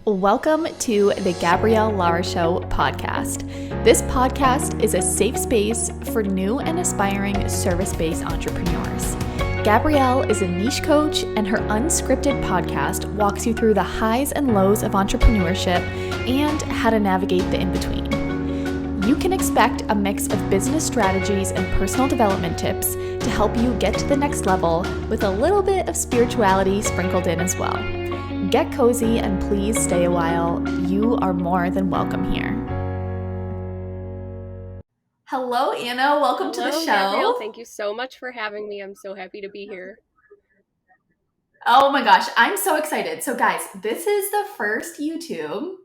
Welcome to the Gabrielle Laura Show podcast. This podcast is a safe space for new and aspiring service-based entrepreneurs. Gabrielle is a niche coach, and her unscripted podcast walks you through the highs and lows of entrepreneurship and how to navigate the in-between. You can expect a mix of business strategies and personal development tips to help you get to the next level with a little bit of spirituality sprinkled in as well. Get cozy and please stay a while. You are more than welcome here. Hello, Anna. Welcome to the show. Gabrielle. Thank you so much for having me. I'm so happy to be here. Oh my gosh, I'm so excited. So guys, this is the first YouTube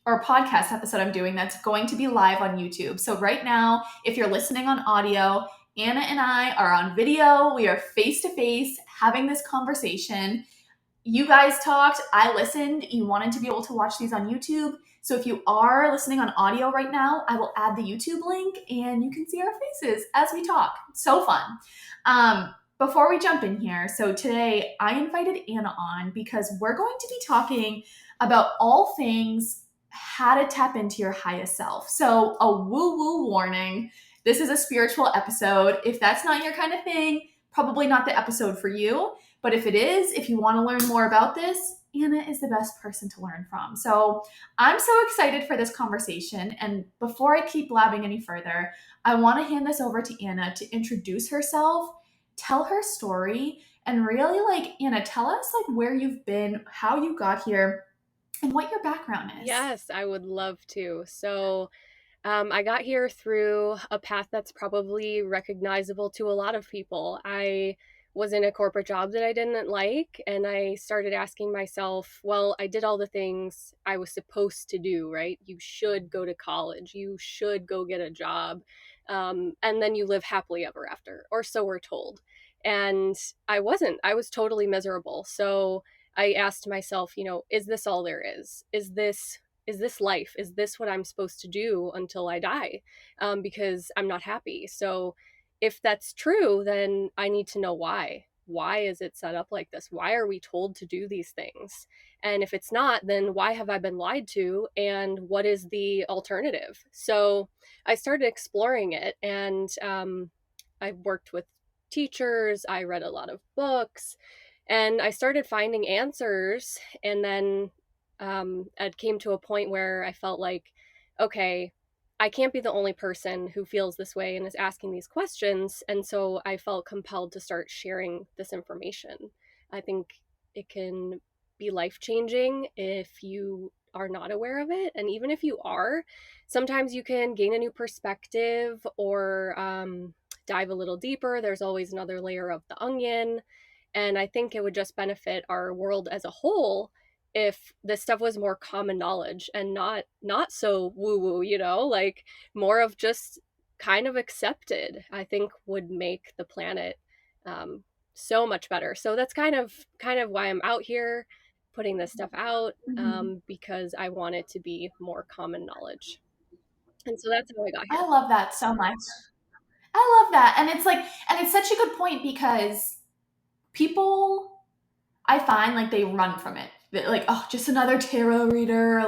or podcast episode I'm doing that's going to be live on YouTube. So right now, if you're listening on audio, Anna and I are on video. We are face to face having this conversation. You guys talked, I listened, you wanted to be able to watch these on YouTube. So if you are listening on audio right now, I will add the YouTube link and you can see our faces as we talk. So fun. Before we jump in here, so today I invited Anna on because we're going to be talking about all things how to tap into your highest self. So a woo-woo warning, this is a spiritual episode. If that's not your kind of thing, probably not the episode for you. But if it is, if you want to learn more about this, Anna is the best person to learn from. So I'm so excited for this conversation. And before I keep blabbing any further, I want to hand this over to Anna to introduce herself, tell her story, and really Anna, tell us where you've been, how you got here, and what your background is. Yes, I would love to. So I got here through a path that's probably recognizable to a lot of people. I was in a corporate job that I didn't like, and I started asking myself, well, I did all the things I was supposed to do, right? You should go to college, you should go get a job, and then you live happily ever after, or so we're told. And I wasn't. I was totally miserable. So I asked myself, is this all there is? Is this life? Is this what I'm supposed to do until I die? Because I'm not happy. So if that's true, then I need to know why. Why is it set up like this? Why are we told to do these things? And if it's not, then why have I been lied to? And what is the alternative? So I started exploring it, and I worked with teachers. I read a lot of books, and I started finding answers. And then it came to a point where I felt like, okay, I can't be the only person who feels this way and is asking these questions. And so I felt compelled to start sharing this information. I think it can be life-changing if you are not aware of it. And even if you are, sometimes you can gain a new perspective or dive a little deeper. There's always another layer of the onion. And I think it would just benefit our world as a whole if this stuff was more common knowledge and not so woo-woo, more of just kind of accepted. I think would make the planet so much better. So that's kind of why I'm out here putting this stuff out, because I want it to be more common knowledge. And so that's how I got here. I love that so much. I love that. And it's such a good point because people, I find they run from it. Oh, just another tarot reader,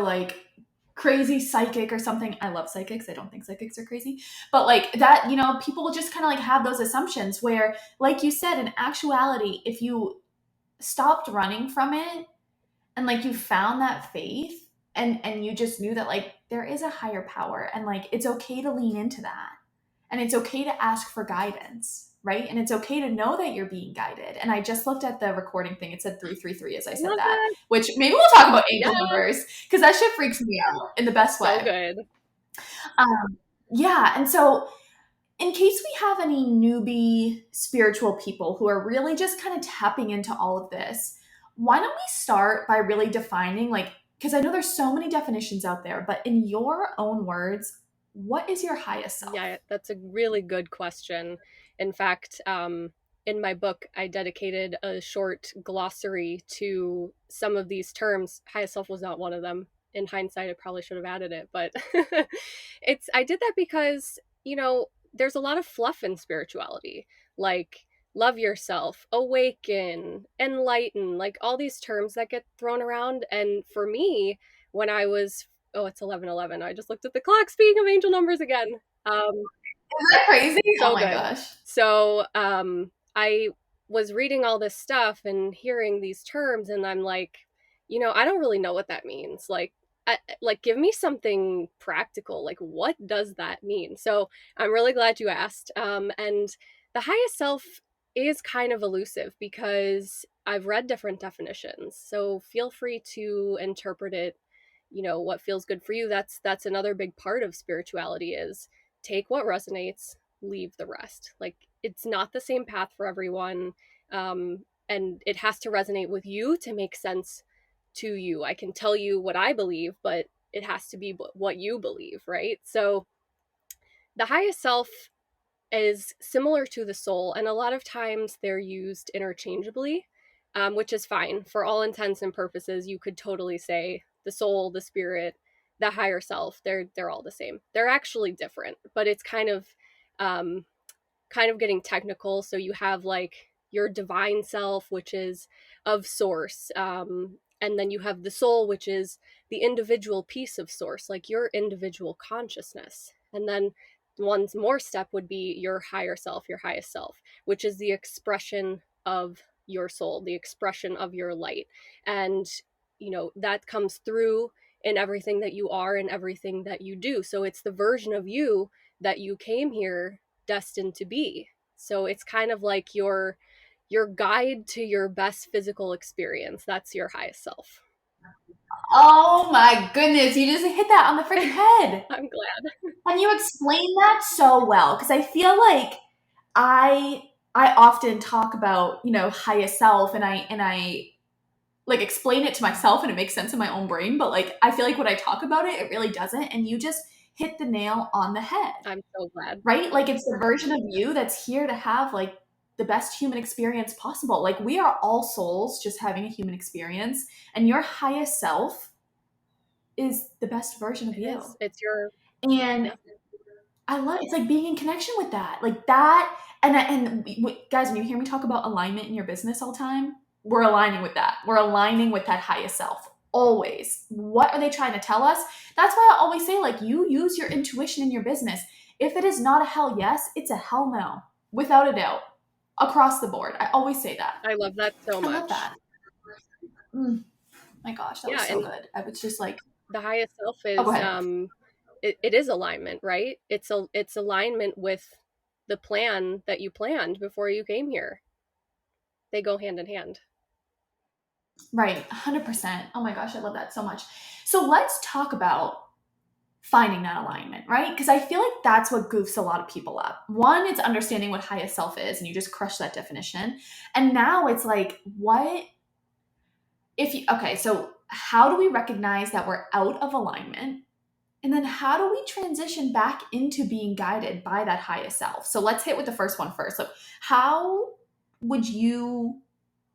crazy psychic or something. I love psychics. I don't think psychics are crazy. But that, people just kind of have those assumptions where, like you said, in actuality, if you stopped running from it and you found that faith and you just knew that there is a higher power and it's okay to lean into that. And it's okay to ask for guidance, right? And it's okay to know that you're being guided. And I just looked at the recording thing. It said 333 as I said that, which maybe we'll talk about angel numbers because that shit freaks me out in the best way. So good. Yeah. And so in case we have any newbie spiritual people who are really just kind of tapping into all of this, why don't we start by really defining, because I know there's so many definitions out there, but in your own words, what is your highest self? Yeah, that's a really good question. In fact, in my book, I dedicated a short glossary to some of these terms. Highest self was not one of them. In hindsight, I probably should have added it, but I did that because, there's a lot of fluff in spirituality. love yourself, awaken, enlighten, like all these terms that get thrown around. And for me, when I was, oh, it's 11:11. I just looked at the clock. Speaking of angel numbers again. Is that crazy? Oh So my good. gosh. So I was reading all this stuff and hearing these terms, and I'm like, I don't really know what that means. Like, give me something practical. Like, what does that mean? So I'm really glad you asked. And the highest self is kind of elusive because I've read different definitions. So feel free to interpret it, what feels good for you. That's another big part of spirituality is take what resonates, leave the rest. Like, it's not the same path for everyone. And it has to resonate with you to make sense to you. I can tell you what I believe, but it has to be what you believe, right? So the highest self is similar to the soul, and a lot of times they're used interchangeably, which is fine. For all intents and purposes, you could totally say the soul, the spirit, the higher self. They're all the same. They're actually different, but it's um, kind of getting technical. So you have like your divine self, which is of source. And then you have the soul, which is the individual piece of source, like your individual consciousness. And then one more step would be your higher self, your highest self, which is the expression of your soul, the expression of your light. And, that comes through in everything that you are and everything that you do. So it's the version of you that you came here destined to be. So it's kind of like your guide to your best physical experience. That's your highest self. Oh my goodness, you just hit that on the freaking head. I'm glad. And you explain that so well because I feel like I often talk about, highest self and I like explain it to myself and it makes sense in my own brain, but like I feel like when I talk about it, it really doesn't. And you just hit the nail on the head, I'm so glad. right? Like it's the version of you that's here to have like the best human experience possible. Like we are all souls just having a human experience, and your highest self is the best version of It you. is. It's your, And yeah. I love it's like being in connection with that, like that, and guys, when you hear me talk about alignment in your business all the time, we're aligning with that. We're aligning with that highest self always. What are they trying to tell us? That's why I always say, like, you use your intuition in your business. If it is not a hell yes, it's a hell no, without a doubt, across the board. I always say that. I love that so I love much. that. Mm, my gosh, that was Yeah, so and good. I was just like, the highest self oh, go is ahead. it is alignment, right? It's alignment with the plan that you planned before you came here. They go hand in hand. Right, 100%. Oh my gosh, I love that so much. So let's talk about finding that alignment, right? Because I feel like that's what goofs a lot of people up. One, it's understanding what highest self is, and you just crush that definition. And now it's like, what if you, okay, so how do we recognize that we're out of alignment? And then how do we transition back into being guided by that highest self? So let's hit with the first one first. So, how would you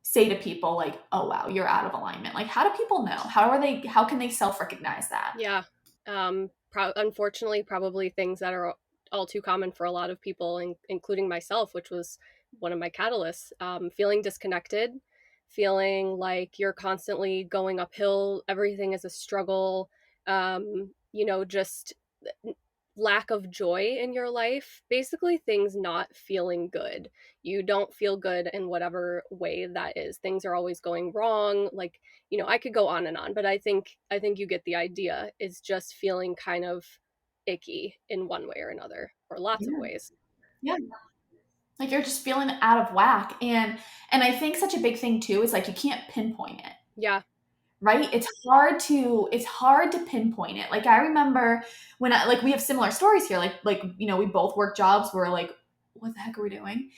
say to people like, "Oh wow, you're out of alignment"? Like, how do people know? How can they self-recognize that? Yeah. Unfortunately, probably things that are all too common for a lot of people, including myself, which was one of my catalysts. Feeling disconnected, feeling like you're constantly going uphill, everything is a struggle, just lack of joy in your life, basically things not feeling good. You don't feel good in whatever way that is. Things are always going wrong. Like, I could go on and on, but I think you get the idea. Is just feeling kind of icky in one way or another, or lots of Yeah. ways. Yeah. Like you're just feeling out of whack. And I think such a big thing too is like you can't pinpoint it. Yeah. Right? It's hard to pinpoint it. Like I remember when I like we have similar stories here. Like we both work jobs where like, what the heck are we doing?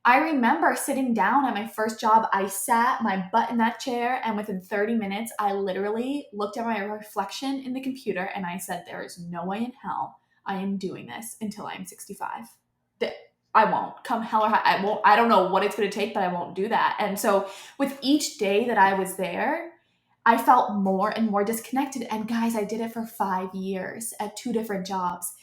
I remember sitting down at my first job. I sat my butt in that chair, and within 30 minutes, I literally looked at my reflection in the computer and I said, there is no way in hell I am doing this until I'm 65. I won't. Come hell or high, I won't. I don't know what it's going to take, but I won't do that. And so, with each day that I was there, I felt more and more disconnected. And guys, I did it for 5 years at two different jobs.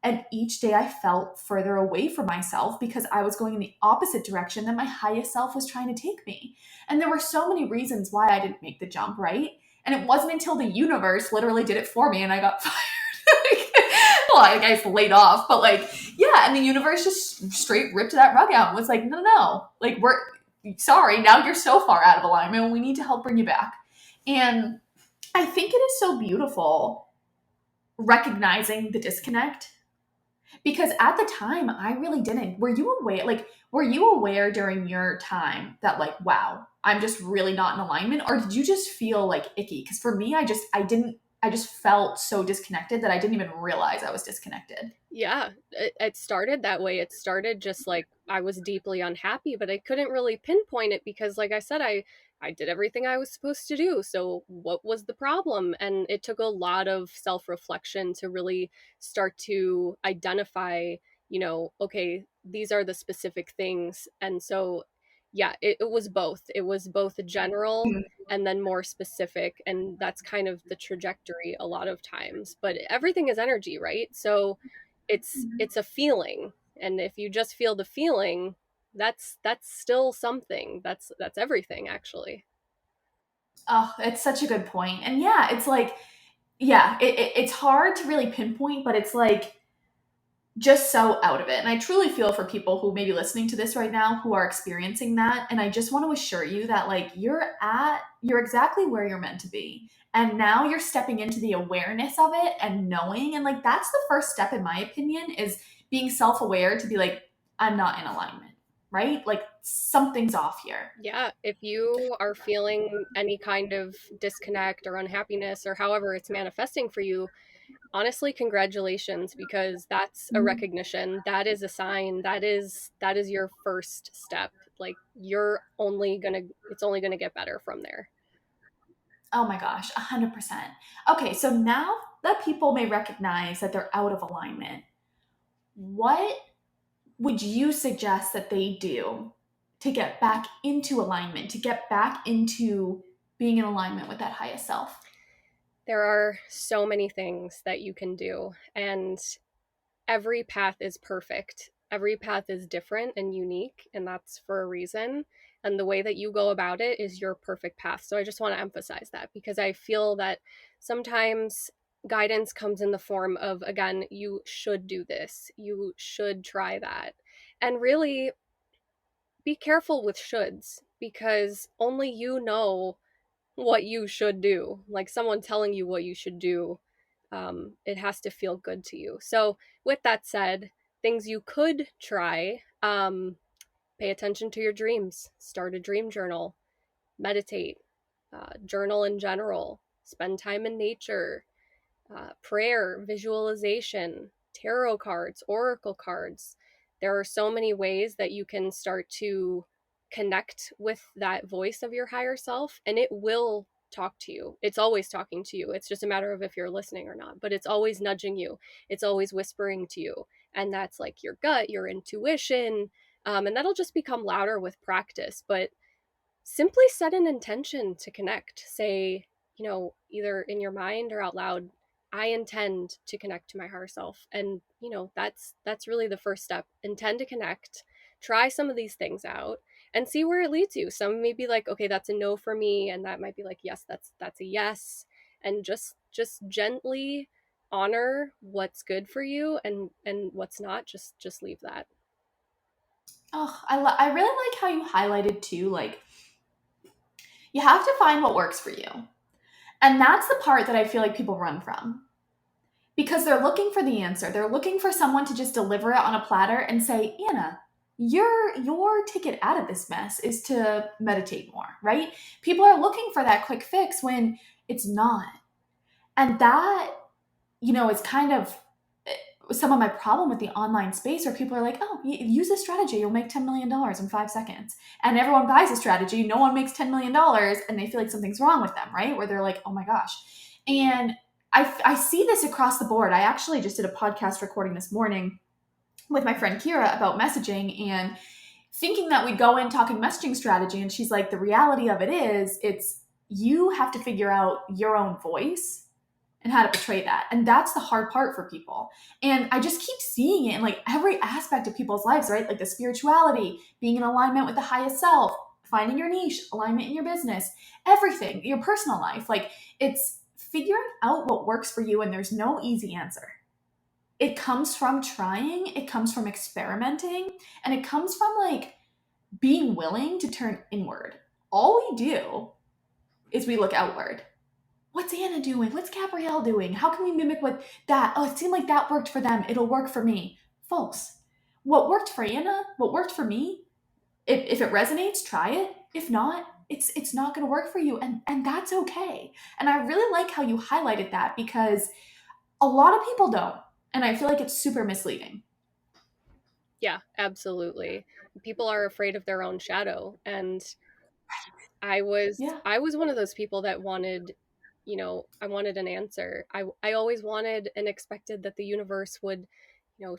And each day I felt further away from myself because I was going in the opposite direction that my highest self was trying to take me. And there were so many reasons why I didn't make the jump, right? And it wasn't until the universe literally did it for me and I got fired. Well, I guess laid off, but like, yeah, and the universe just straight ripped that rug out and was like, no, like, we're sorry, now you're so far out of alignment, we need to help bring you back. And I think it is so beautiful recognizing the disconnect, because at the time I really didn't. Were you aware during your time that like, wow, I'm just really not in alignment? Or did you just feel like icky? Because for me, I just felt so disconnected that I didn't even realize I was disconnected. Yeah, it started that way. It started just like I was deeply unhappy, but I couldn't really pinpoint it because, like I said, I did everything I was supposed to do. So what was the problem? And it took a lot of self-reflection to really start to identify, okay, these are the specific things. And so, yeah, it was both. It was both general and then more specific, and that's kind of the trajectory a lot of times. But everything is energy, right? So it's a feeling, and if you just feel the feeling, that's still something. That's everything, actually. Oh, it's such a good point. And yeah, it's like, yeah, it's hard to really pinpoint, but it's like just so out of it. And I truly feel for people who may be listening to this right now who are experiencing that. And I just want to assure you that like you're exactly where you're meant to be. And now you're stepping into the awareness of it and knowing. And like that's the first step, in my opinion, is being self-aware to be like, I'm not in alignment, right? Like something's off here. Yeah, if you are feeling any kind of disconnect or unhappiness or however it's manifesting for you, honestly, congratulations, because that's a recognition. That is a sign. That is your first step. Like it's only gonna get better from there. Oh my gosh, 100%. Okay, so now that people may recognize that they're out of alignment, what would you suggest that they do to get back into alignment, to get back into being in alignment with that highest self? There are so many things that you can do, and every path is perfect. Every path is different and unique, and that's for a reason. And the way that you go about it is your perfect path. So I just want to emphasize that because I feel that sometimes guidance comes in the form of, again, you should do this, you should try that. And really be careful with shoulds because only you know what you should do. Like someone telling you what you should do, it has to feel good to you. So, with that said, things you could try, pay attention to your dreams, start a dream journal, meditate, journal in general, spend time in nature, prayer, visualization, tarot cards, oracle cards. There are so many ways that you can start to connect with that voice of your higher self, and it will talk to you. It's always talking to you. It's just a matter of if you're listening or not, but it's always nudging you, it's always whispering to you. And that's like your gut, your intuition. And that'll just become louder with practice. But simply set an intention to connect. Say, either in your mind or out loud, I intend to connect to my higher self. And, that's really the first step. Intend to connect. Try some of these things out and see where it leads you. Some may be like, okay, that's a no for me, and that might be like, yes, that's a yes. And just gently honor what's good for you and what's not. Just leave that. Oh, I really like how you highlighted too, like you have to find what works for you. And that's the part that I feel like people run from because they're looking for the answer. They're looking for someone to just deliver it on a platter and say, Anna, your ticket out of this mess is to meditate more, right? People are looking for that quick fix when it's not. And that, is kind of some of my problem with the online space where people are like, oh, use this strategy, you'll make $10 million in 5 seconds. And everyone buys a strategy, no one makes $10 million, and they feel like something's wrong with them, right? Where they're like, oh my gosh. And I see this across the board. I actually just did a podcast recording this morning with my friend Kira about messaging and thinking that we'd go in talking messaging strategy. And she's like, the reality of it is, it's you have to figure out your own voice and how to portray that. And that's the hard part for people. And I just keep seeing it in like every aspect of people's lives, right? Like the spirituality, being in alignment with the highest self, finding your niche, alignment in your business, everything, your personal life. Like it's figuring out what works for you, and there's no easy answer. It comes from trying, it comes from experimenting, and it comes from like being willing to turn inward. All we do is we look outward. What's Anna doing? What's Gabrielle doing? How can we mimic what that? Oh, it seemed like that worked for them. It'll work for me. False. What worked for Anna, what worked for me, if it resonates, try it. If not, it's not going to work for you, and that's okay. And I really like how you highlighted that, because a lot of people don't, and I feel like it's super misleading. Yeah, absolutely. People are afraid of their own shadow, and I was Yeah. I was one of those people that wanted, I wanted an answer. I always wanted and expected that the universe would,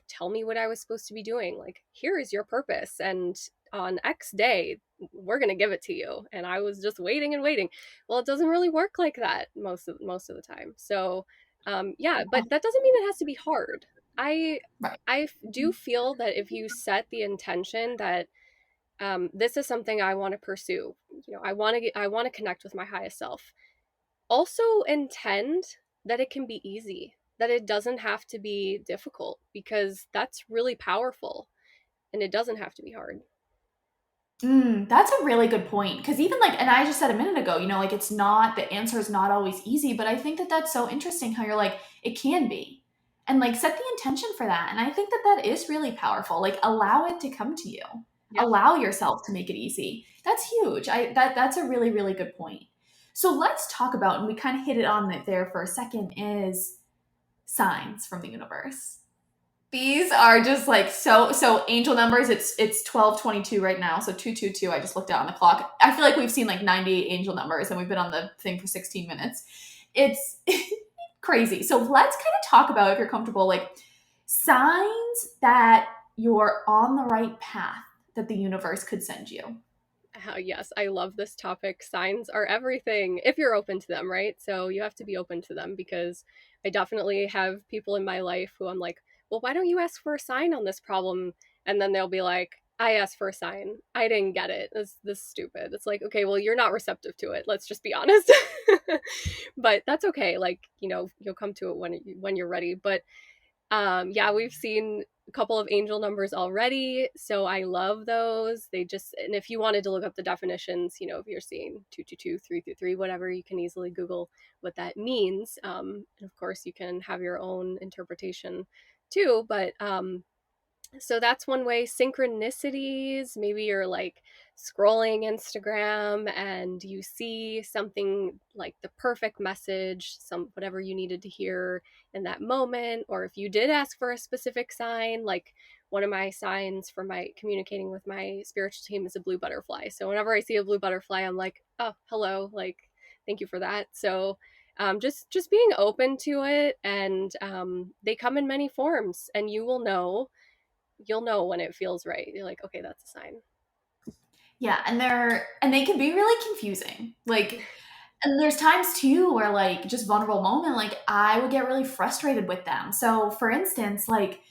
tell me what I was supposed to be doing. Like, here is your purpose, and on X day, we're going to give it to you. And I was just waiting and waiting. Well, it doesn't really work like that most of the time. So, yeah, but that doesn't mean it has to be hard. I Right. I do feel that if you set the intention that this is something I want to pursue. I want to connect with my highest self. Also intend that it can be easy, that it doesn't have to be difficult, because that's really powerful, and it doesn't have to be hard. That's a really good point. Because even like, and I just said a minute ago, like it's not, the answer is not always easy, but I think that that's so interesting how you're like, it can be. And like, set the intention for that. And I think that that is really powerful. Like, allow it to come to you, Yep. allow yourself to make it easy. That's huge. That's a really, really good point. So let's talk about, and we kind of hit it on there for a second, is signs from the universe. These are just like so angel numbers. It's 1222 right now. So 222. I just looked out on the clock. I feel like we've seen like 98 angel numbers and we've been on the thing for 16 minutes. It's crazy. So let's kind of talk about, if you're comfortable, like signs that you're on the right path that the universe could send you. Yes, I love this topic. Signs are everything if you're open to them, right? So you have to be open to them, because I definitely have people in my life who I'm like, well, why don't you ask for a sign on this problem? And then they'll be like, I asked for a sign. I didn't get it. This stupid. It's like, okay, well, you're not receptive to it. Let's just be honest. But that's okay. Like, you'll come to it when you're ready. But yeah, we've seen a couple of angel numbers already, so I love those. And if you wanted to look up the definitions, if you're seeing 222, 333, whatever, you can easily Google what that means. And of course, you can have your own interpretation too. But so that's one way. Synchronicities, maybe you're like scrolling Instagram and you see something like the perfect message, whatever you needed to hear in that moment. Or if you did ask for a specific sign, like one of my signs for my communicating with my spiritual team is a blue butterfly. So whenever I see a blue butterfly, I'm like, oh, hello, like, thank you for that. So just being open to it, and they come in many forms, and you'll know when it feels right. You're like, okay, that's a sign. Yeah, and they can be really confusing. Like, and there's times too where like just vulnerable moment, like I would get really frustrated with them. So for instance, like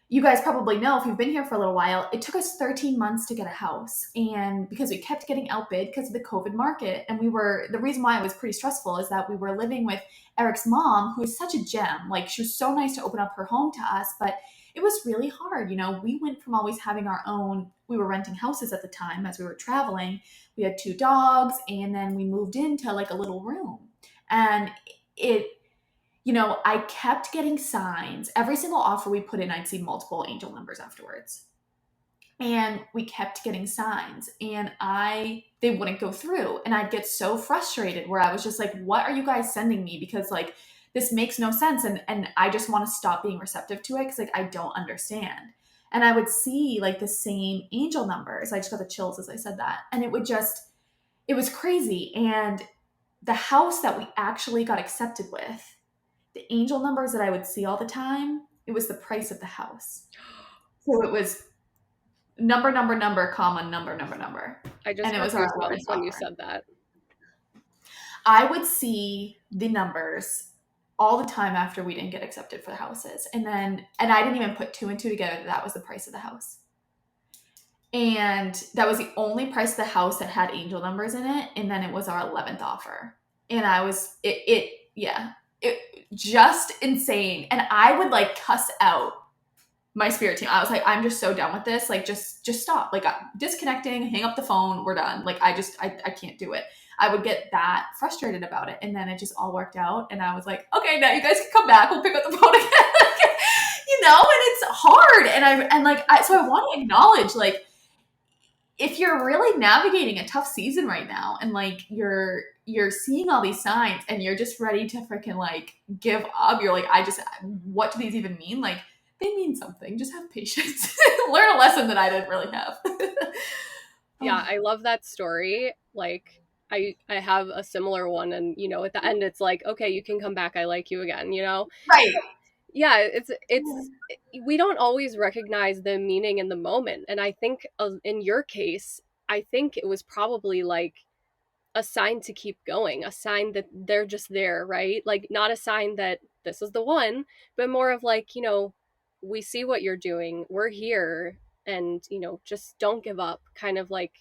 you guys probably know if you've been here for a little while, it took us 13 months to get a house. And because we kept getting outbid because of the COVID market. And the reason why it was pretty stressful is that we were living with Eric's mom, who is such a gem. Like she was so nice to open up her home to us, but it was really hard. We went from always having our own, we were renting houses at the time as we were traveling. We had two dogs, and then we moved into like a little room. And it, I kept getting signs. Every single offer we put in, I'd see multiple angel numbers afterwards. And we kept getting signs, and they wouldn't go through. And I'd get so frustrated where I was just like, what are you guys sending me? Because like this makes no sense. And I just want to stop being receptive to it because like I don't understand. And I would see like the same angel numbers. I just got the chills as I said that. And it was crazy. And the house that we actually got accepted with, the angel numbers that I would see all the time, it was the price of the house. So it was number, comma, number. I just And it got was our goosebumps lowest when you offer. said that. I would see the numbers all the time after we didn't get accepted for the houses. And I didn't even put two and two together that was the price of the house. And that was the only price of the house that had angel numbers in it. And then it was our 11th offer. And I was, it just insane. And I would like cuss out my spirit team. I was like, I'm just so done with this. Like, just stop. Like, I'm disconnecting, hang up the phone, we're done. Like, I can't do it. I would get that frustrated about it. And then it just all worked out. And I was like, okay, now you guys can come back. We'll pick up the phone again. And it's hard. So I want to acknowledge, like, if you're really navigating a tough season right now and like you're seeing all these signs and you're just ready to freaking like give up, you're like, what do these even mean? Like, they mean something. Just have patience. Learn a lesson that I didn't really have. Yeah, I love that story. Like, I have a similar one, and at the end it's like, okay, you can come back. I like you again. Right. Yeah, it's we don't always recognize the meaning in the moment, and I think in your case, I think it was probably like a sign to keep going, a sign that they're just there, right? Like, not a sign that this is the one, but more of like, we see what you're doing, we're here, and just don't give up, kind of like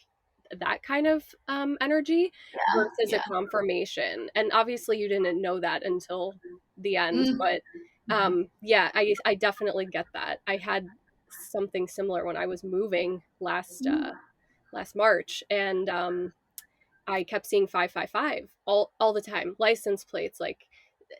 that kind of energy, versus a confirmation. And obviously you didn't know that until the end, but yeah, I definitely get that. I had something similar when I was moving last March, and I kept seeing 555 all the time. License plates, like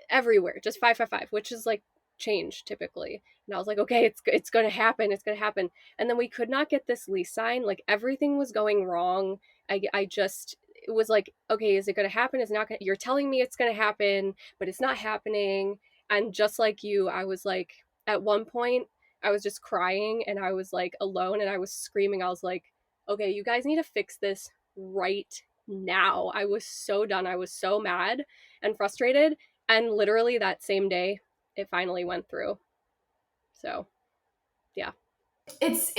everywhere, just 555, which is like change typically. And I was like, okay, it's going to happen. It's going to happen. And then we could not get this lease sign. Like, everything was going wrong. I just, it was like, okay, is it going to happen? Is it not going to, you're telling me it's going to happen, but it's not happening. And just like you, I was like, at one point I was just crying, and I was like alone, and I was screaming. I was like, okay, you guys need to fix this right now. I was so done. I was so mad and frustrated. And literally that same day, it finally went through. So, yeah. It's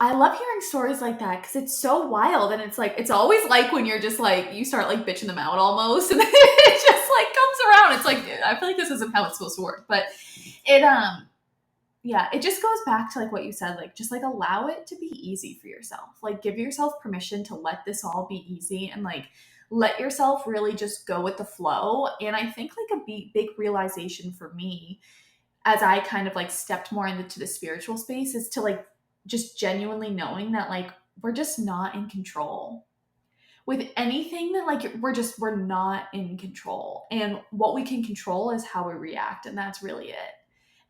I love hearing stories like that because it's so wild, and it's like, it's always like when you're just like, you start like bitching them out almost, and then it just like comes around. It's like, I feel like this isn't how it's supposed to work, but it yeah, it just goes back to like what you said, like, just like allow it to be easy for yourself. Like, give yourself permission to let this all be easy, and like let yourself really just go with the flow. And I think like a big realization for me as I kind of like stepped more into the spiritual space is to like just genuinely knowing that like we're just not in control with anything, that like we're not in control. And what we can control is how we react, and that's really it.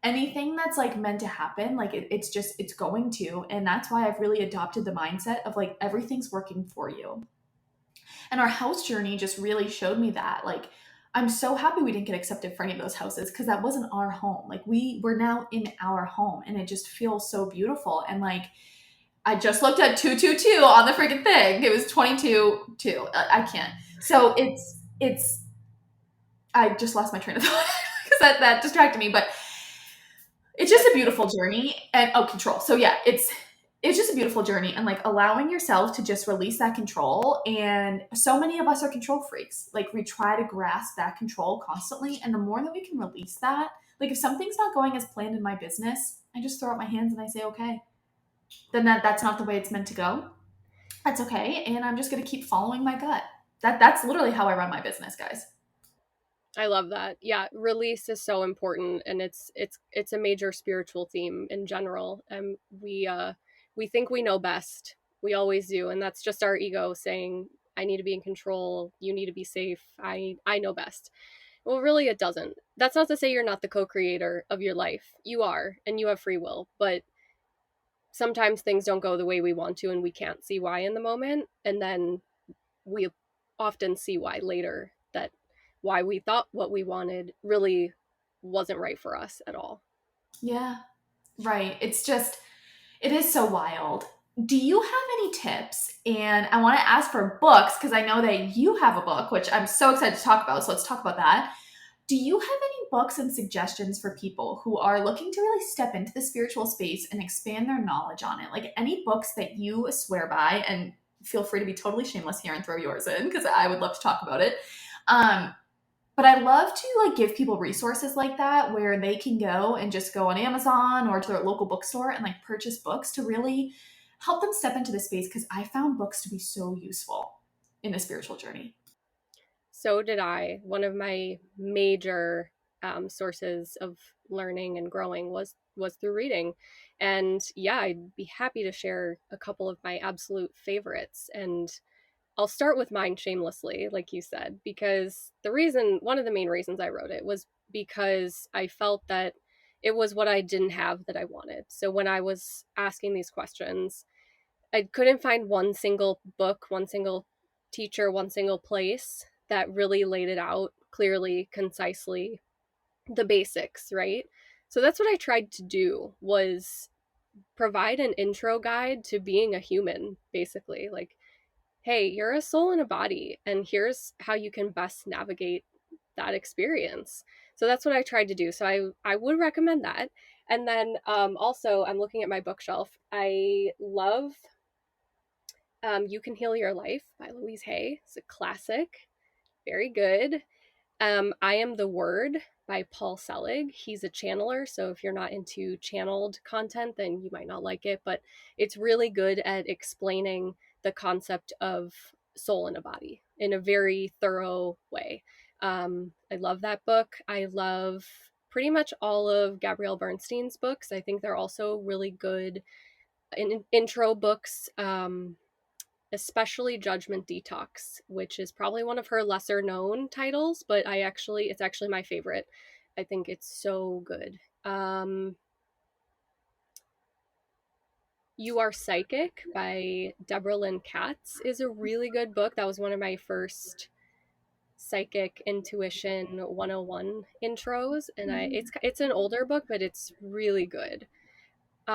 Anything that's like meant to happen, like it's going to. And that's why I've really adopted the mindset of like everything's working for you. And our house journey just really showed me that. Like, I'm so happy we didn't get accepted for any of those houses because that wasn't our home. Like, we're now in our home, and it just feels so beautiful. And like, I just looked at 222 on the freaking thing. It was 22 2. I can't. So it's I just lost my train of thought because that distracted me. But it's just a beautiful journey. And control. So yeah, it's just a beautiful journey, and like allowing yourself to just release that control. And so many of us are control freaks. Like, we try to grasp that control constantly, and the more that we can release that, like if something's not going as planned in my business, I just throw up my hands and I say, okay, then that's not the way it's meant to go. That's okay, and I'm just going to keep following my gut. That's literally how I run my business, guys. I love that. Yeah, release is so important, and it's a major spiritual theme in general. We think we know best. We always do, and that's just our ego saying, I need to be in control, you need to be safe. I know best. Well, really it doesn't. That's not to say you're not the co-creator of your life. You are, and you have free will, but sometimes things don't go the way we want to, and we can't see why in the moment, and then we often see why later, that why we thought what we wanted really wasn't right for us at all. Yeah, right. It is so wild. Do you have any tips? And I want to ask for books because I know that you have a book, which I'm so excited to talk about. So let's talk about that. Do you have any books and suggestions for people who are looking to really step into the spiritual space and expand their knowledge on it? Like, any books that you swear by, and feel free to be totally shameless here and throw yours in because I would love to talk about it. But I love to like give people resources like that where they can go and just go on Amazon or to their local bookstore and like purchase books to really help them step into the space, because I found books to be so useful in the spiritual journey. So did I. One of my major sources of learning and growing was through reading, and yeah, I'd be happy to share a couple of my absolute favorites. And I'll start with mine shamelessly, like you said, because one of the main reasons I wrote it was because I felt that it was what I didn't have that I wanted. So when I was asking these questions, I couldn't find one single book, one single teacher, one single place that really laid it out clearly, concisely, the basics, right? So that's what I tried to do, was provide an intro guide to being a human, basically. Like, hey, you're a soul in a body, and here's how you can best navigate that experience. So that's what I tried to do. So I would recommend that. And then also, I'm looking at my bookshelf. I love You Can Heal Your Life by Louise Hay. It's a classic, very good. I Am the Word by Paul Selig. He's a channeler, so if you're not into channeled content, then you might not like it, but it's really good at explaining the concept of soul in a body in a very thorough way. I love that book. I love pretty much all of Gabrielle Bernstein's books. I think they're also really good intro books. Especially Judgment Detox, which is probably one of her lesser known titles, but it's actually my favorite. I think it's so good. You Are Psychic by Deborah Lynn Katz is a really good book. That was one of my first psychic intuition 101 intros, and it's an older book, but it's really good.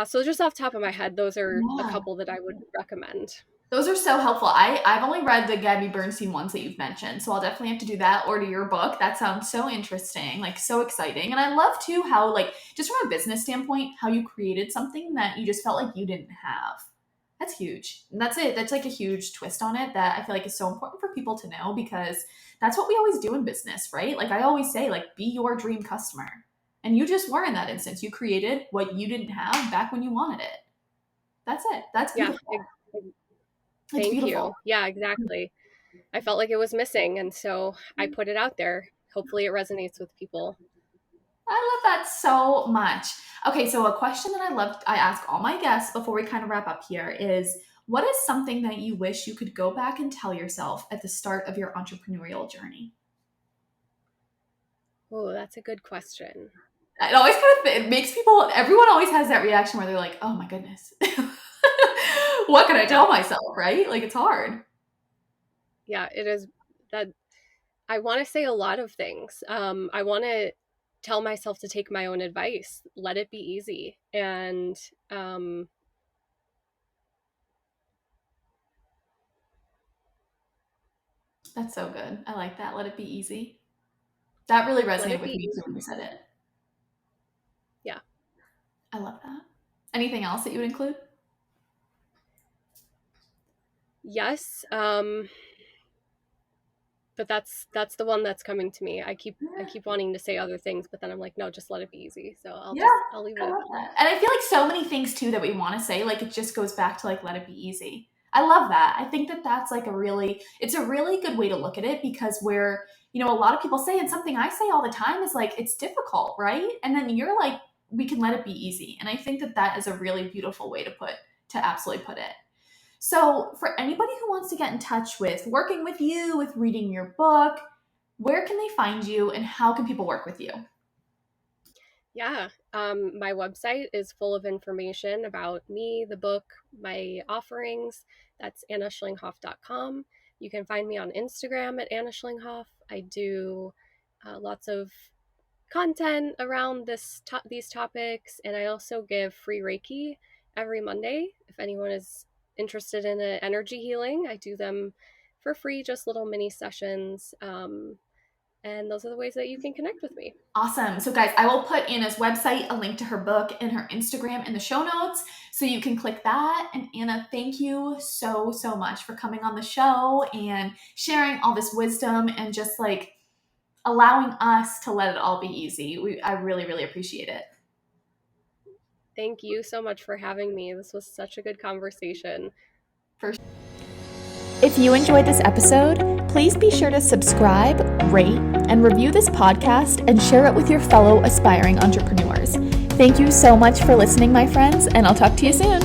So just off the top of my head, those are a Yeah. couple that I would recommend. Those are so helpful. I've only read the Gabby Bernstein ones that you've mentioned, so I'll definitely have to do that, order your book. That sounds so interesting, like so exciting. And I love too how, like, just from a business standpoint, how you created something that you just felt like you didn't have. That's huge. And that's it. That's like a huge twist on it that I feel like is so important for people to know, because that's what we always do in business, right? Like I always say, like, be your dream customer. And you just were in that instance. You created what you didn't have back when you wanted it. That's it. That's Yeah, beautiful. It's thank beautiful. you. Yeah, exactly. I felt like it was missing, and so I put it out there. Hopefully, it resonates with people. I love that so much. Okay, so a question that I ask all my guests before we kind of wrap up here is, what is something that you wish you could go back and tell yourself at the start of your entrepreneurial journey? Oh, that's a good question. It always it makes people, everyone always has that reaction where they're like, oh my goodness. What can I Yeah, tell myself, right? Like it's hard. yeah, it is that I want to say a lot of things. I want to tell myself to take my own advice, let it be easy, and um, That's so good. I like that. Let it be easy. That really let resonated it with be me too when you easy. said it. Yeah. I love that. Anything else that you would include? Yes. But that's the one that's coming to me. I keep wanting to say other things, but then I'm like, no, just let it be easy. So Yeah, I'll leave it I at love that. that. And I feel like so many things too that we want to say, like it just goes back to like let it be easy. I love that. I think that that's like it's a really good way to look at it, because a lot of people say, and something I say all the time is like, it's difficult, right? And then you're like, we can let it be easy. And I think that that is a really beautiful way to absolutely put it. So, for anybody who wants to get in touch with working with you, with reading your book, where can they find you and how can people work with you? Yeah. My website is full of information about me, the book, my offerings. That's annaschlinghoff.com. You can find me on Instagram at Anna Schlinghoff. I do lots of content around these topics, and I also give free Reiki every Monday. If anyone is interested in energy healing, I do them for free, just little mini sessions. And those are the ways that you can connect with me. Awesome. So, guys, I will put Anna's website, a link to her book, and her Instagram in the show notes. So you can click that. And Anna, thank you so, so much for coming on the show and sharing all this wisdom and just like allowing us to let it all be easy. I really, really appreciate it. Thank you so much for having me. This was such a good conversation. If you enjoyed this episode, please be sure to subscribe, rate, and review this podcast and share it with your fellow aspiring entrepreneurs. Thank you so much for listening, my friends, and I'll talk to you soon.